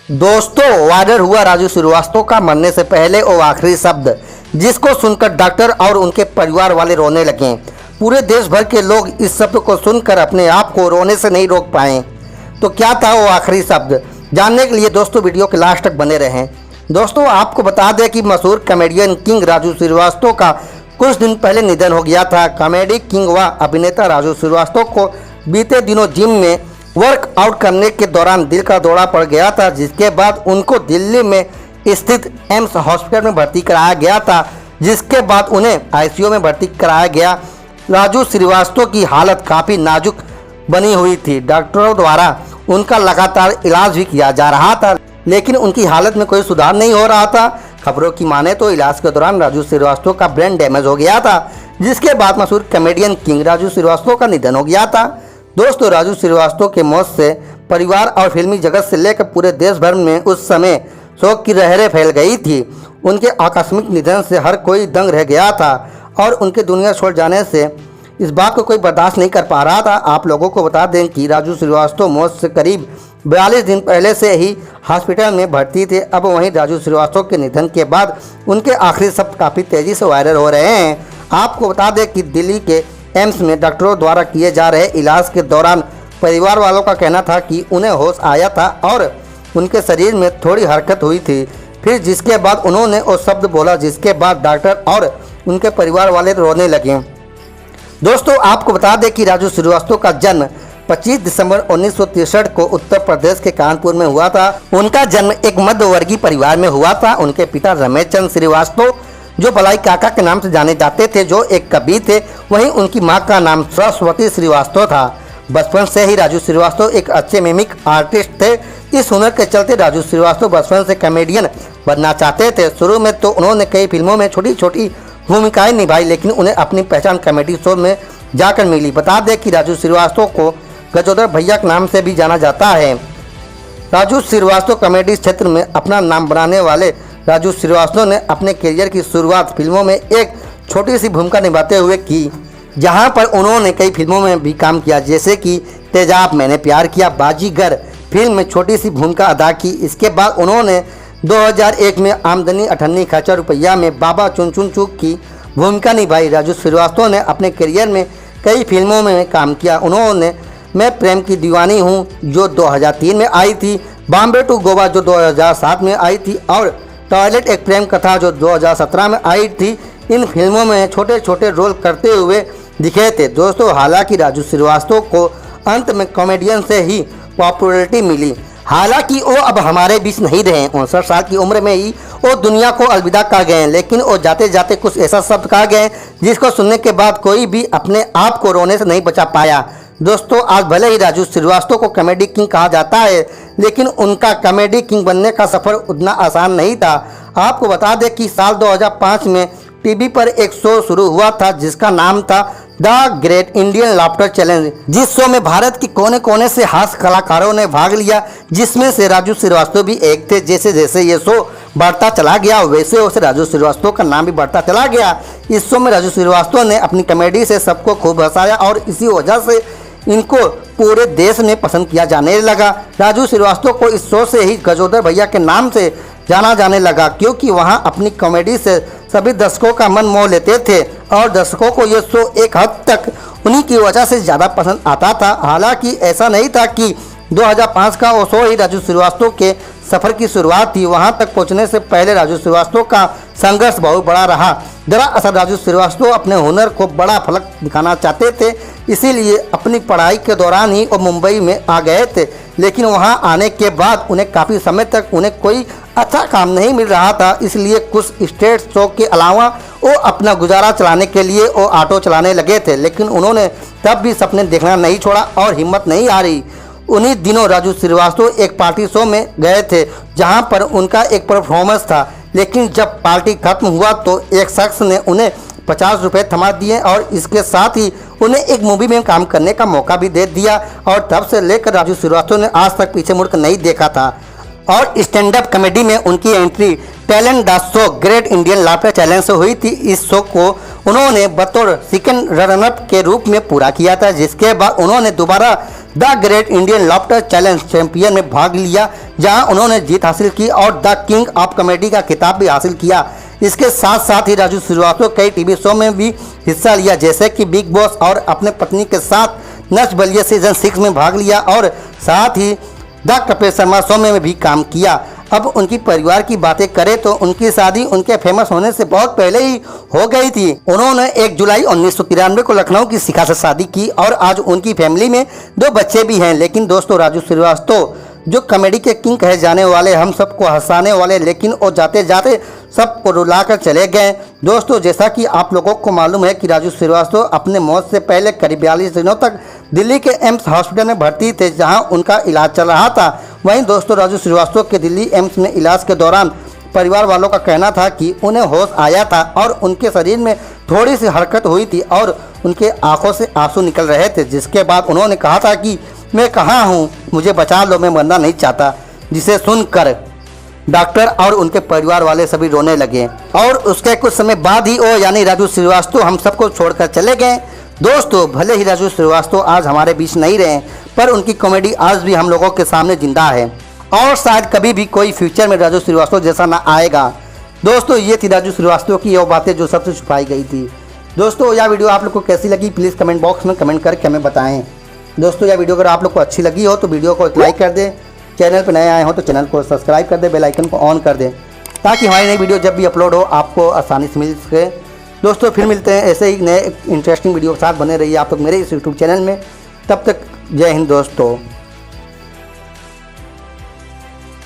दोस्तों, वायरल हुआ राजू श्रीवास्तव का मरने से पहले वो आखिरी शब्द, जिसको सुनकर डॉक्टर और उनके परिवार वाले रोने लगे। पूरे देश भर के लोग इस शब्द को सुनकर अपने आप को रोने से नहीं रोक पाए। तो क्या था वो आखिरी शब्द, जानने के लिए दोस्तों वीडियो के लास्ट तक बने रहें। दोस्तों, आपको बता दें कि मशहूर कॉमेडियन किंग राजू श्रीवास्तव का कुछ दिन पहले निधन हो गया था। कॉमेडी किंग व अभिनेता राजू श्रीवास्तव को बीते दिनों जिम में वर्कआउट करने के दौरान दिल का दौरा पड़ गया था, जिसके बाद उनको दिल्ली में स्थित एम्स हॉस्पिटल में भर्ती कराया गया था, जिसके बाद उन्हें आईसीयू में भर्ती कराया गया। राजू श्रीवास्तव की हालत काफ़ी नाजुक बनी हुई थी। डॉक्टरों द्वारा उनका लगातार इलाज भी किया जा रहा था, लेकिन उनकी हालत में कोई सुधार नहीं हो रहा था। खबरों की माने तो इलाज के दौरान राजू श्रीवास्तव का ब्रेन डैमेज हो गया था, जिसके बाद मशहूर कॉमेडियन किंग राजू श्रीवास्तव का निधन हो गया था। दोस्तों, राजू श्रीवास्तव के मौत से परिवार और फिल्मी जगत से लेकर पूरे देश भर में उस समय शोक की लहरें फैल गई थी। उनके आकस्मिक निधन से हर कोई दंग रह गया था और उनके दुनिया छोड़ जाने से इस बात को कोई बर्दाश्त नहीं कर पा रहा था। आप लोगों को बता दें कि राजू श्रीवास्तव मौत से करीब 42 दिन पहले से ही हॉस्पिटल में भर्ती थे। अब वहीं राजू श्रीवास्तव के निधन के बाद उनके आखिरी शब्द काफ़ी तेज़ी से वायरल हो रहे हैं। आपको बता दें कि दिल्ली के एम्स में डॉक्टरों द्वारा किए जा रहे इलाज के दौरान परिवार वालों का कहना था कि उन्हें होश आया था और उनके शरीर में थोड़ी हरकत हुई थी, फिर जिसके बाद उन्होंने वो शब्द बोला, जिसके बाद डॉक्टर और उनके परिवार वाले रोने लगे। दोस्तों, आपको बता दें कि राजू श्रीवास्तव का जन्म 25 दिसंबर 1963 को उत्तर प्रदेश के कानपुर में हुआ था। उनका जन्म एक मध्यवर्गीय परिवार में हुआ था। उनके पिता रमेश चंद्र श्रीवास्तव, जो बलाई काका के नाम से जाने जाते थे, जो एक कवि थे, वहीं उनकी मां का नाम सरस्वती श्रीवास्तव था। बचपन से ही राजू श्रीवास्तव एक अच्छे मिमिक आर्टिस्ट थे। इस हुनर के चलते राजू श्रीवास्तव बचपन से कॉमेडियन बनना चाहते थे। शुरू में तो उन्होंने कई फिल्मों में छोटी छोटी भूमिकाएं निभाई, लेकिन उन्हें अपनी पहचान कॉमेडी शो में जाकर मिली। बता दें कि राजू श्रीवास्तव को गजोदर भैया के नाम से भी जाना जाता है। राजू श्रीवास्तव कॉमेडी क्षेत्र में अपना नाम बनाने वाले राजू श्रीवास्तव ने अपने करियर की शुरुआत फिल्मों में एक छोटी सी भूमिका निभाते हुए की, जहां पर उन्होंने कई फिल्मों में भी काम किया, जैसे कि तेजाब, मैंने प्यार किया, बाजीगर फिल्म में छोटी सी भूमिका अदा की। इसके बाद उन्होंने 2001 में आमदनी 98 खर्चा रुपया में बाबा चुन चुन चूक की भूमिका निभाई। राजू श्रीवास्तव ने अपने करियर में कई फिल्मों में काम किया। उन्होंने मैं प्रेम की दीवानी हूँ, जो 2003 में आई थी, बॉम्बे टू गोवा, जो 2007 में आई थी, और टॉयलेट एक प्रेम कथा, जो 2017 में आई थी। इन फिल्मों में छोटे छोटे रोल करते हुए दिखे थे। दोस्तों, हालांकि राजू श्रीवास्तव को अंत में कॉमेडियन से ही पॉपुलैरिटी मिली। हालांकि वो अब हमारे बीच नहीं रहे। 59 साल की उम्र में ही वो दुनिया को अलविदा कह गए, लेकिन वो जाते जाते कुछ ऐसा शब्द कह गए जिसको सुनने के बाद कोई भी अपने आप को रोने से नहीं बचा पाया। दोस्तों, आज भले ही राजू श्रीवास्तव को कॉमेडी किंग कहा जाता है, लेकिन उनका कॉमेडी किंग बनने का सफ़र उतना आसान नहीं था। आपको बता दें कि साल 2005 में टीवी पर एक शो शुरू हुआ था, जिसका नाम था the great Indian laughter challenge. जिस शो में भारत के कोने कोने से हास्य कलाकारों ने भाग लिया, जिसमें से राजू श्रीवास्तव भी एक थे। जैसे जैसे ये शो बढ़ता चला गया, वैसे वैसे राजू श्रीवास्तव का नाम भी बढ़ता चला गया। इस शो में राजू श्रीवास्तव ने अपनी कॉमेडी से सबको खूब हंसाया और इसी वजह से इनको पूरे देश में पसंद किया जाने लगा। राजू श्रीवास्तव को इस शो से ही गजोदर भैया के नाम से जाना जाने लगा, क्योंकि वहां अपनी कॉमेडी से सभी दर्शकों का मन मोह लेते थे और दर्शकों को यह शो एक हद तक उन्हीं की वजह से ज़्यादा पसंद आता था। हालांकि ऐसा नहीं था कि 2005 का वो शो ही राजू श्रीवास्तव के सफ़र की शुरुआत थी। वहां तक पहुंचने से पहले राजू श्रीवास्तव का संघर्ष बहुत बड़ा रहा। दरअसल राजू श्रीवास्तव अपने हुनर को बड़ा फलक दिखाना चाहते थे, इसीलिए अपनी पढ़ाई के दौरान ही वो मुंबई में आ गए थे। लेकिन वहां आने के बाद उन्हें काफ़ी समय तक उन्हें कोई अच्छा काम नहीं मिल रहा था, इसलिए कुछ स्टेज शो के अलावा वो अपना गुजारा चलाने के लिए वो ऑटो चलाने लगे थे। लेकिन उन्होंने तब भी सपने देखना नहीं छोड़ा और हिम्मत नहीं हारी। उन्हीं दिनों राजू श्रीवास्तव एक पार्टी शो में गए थे, जहां पर उनका एक परफॉर्मेंस था। लेकिन जब पार्टी खत्म हुआ तो एक शख्स ने उन्हें 50 रुपये थमा दिए और इसके साथ ही उन्हें एक मूवी में काम करने का मौका भी दे दिया। और तब से लेकर राजू श्रीवास्तव ने आज तक पीछे मुड़कर नहीं देखा था। और स्टैंड अप कॉमेडी में उनकी entry talent the show great Indian laughter challenge से हुई थी। इस शो को उन्होंने बतौर सेकंड रनर अप के रूप में पूरा किया था, जिसके बाद उन्होंने दोबारा the great Indian laughter challenge champion में भाग लिया, जहां उन्होंने जीत हासिल की और द किंग ऑफ कॉमेडी का खिताब भी हासिल किया। इसके साथ साथ ही राजू श्रीवास्तव कई टीवी शो में भी हिस्सा लिया, जैसे कि बिग बॉस, और अपने पत्नी के साथ नच बलिए सीजन 6 में भाग लिया और साथ ही द कपिल शर्मा शो में भी काम किया। अब उनकी परिवार की बातें करें तो उनकी शादी उनके फेमस होने से बहुत पहले ही हो गई थी। उन्होंने 1 जुलाई 1993 को लखनऊ की शिखा से शादी की और आज उनकी फैमिली में 2 बच्चे भी हैं। लेकिन दोस्तों, राजू श्रीवास्तव जो कॉमेडी के किंग कहे जाने वाले, हम सबको हंसाने वाले, लेकिन वो जाते जाते सबको रुलाकर चले गए। दोस्तों, जैसा कि आप लोगों को मालूम है कि राजू श्रीवास्तव अपने मौत से पहले करीब 42 दिनों तक दिल्ली के एम्स हॉस्पिटल में भर्ती थे, जहां उनका इलाज चल रहा था। वहीं दोस्तों, राजू श्रीवास्तव के दिल्ली एम्स में इलाज के दौरान परिवार वालों का कहना था कि उन्हें होश आया था और उनके शरीर में थोड़ी सी हरकत हुई थी और उनके आंखों से आंसू निकल रहे थे, जिसके बाद उन्होंने कहा था कि मैं कहाँ हूँ, मुझे बचा लो, मैं मरना नहीं चाहता। जिसे सुनकर डॉक्टर और उनके परिवार वाले सभी रोने लगे और उसके कुछ समय बाद ही वो यानी राजू श्रीवास्तव हम सबको छोड़कर चले गए। दोस्तों, भले ही राजू श्रीवास्तव आज हमारे बीच नहीं रहे, पर उनकी कॉमेडी आज भी हम लोगों के सामने जिंदा है और शायद कभी भी कोई फ्यूचर में राजू श्रीवास्तव जैसा ना आएगा। दोस्तों, ये थी राजू श्रीवास्तव की वो बातें जो सबसे छुपाई गई थी। दोस्तों, यह वीडियो आप लोग को कैसी लगी प्लीज़ कमेंट बॉक्स में कमेंट करके हमें बताएं। दोस्तों, यह वीडियो अगर आप लोग को अच्छी लगी हो तो वीडियो को एक लाइक कर दें, चैनल पर नए आए हो तो चैनल को सब्सक्राइब कर दें, बेल आइकन को ऑन कर दें, ताकि हमारी नई वीडियो जब भी अपलोड हो आपको आसानी से मिल सके। दोस्तों, फिर मिलते हैं ऐसे ही नए इंटरेस्टिंग वीडियो के साथ। बने रहिए आप लोग मेरे इस यूट्यूब चैनल में। तब तक जय हिंद दोस्तों।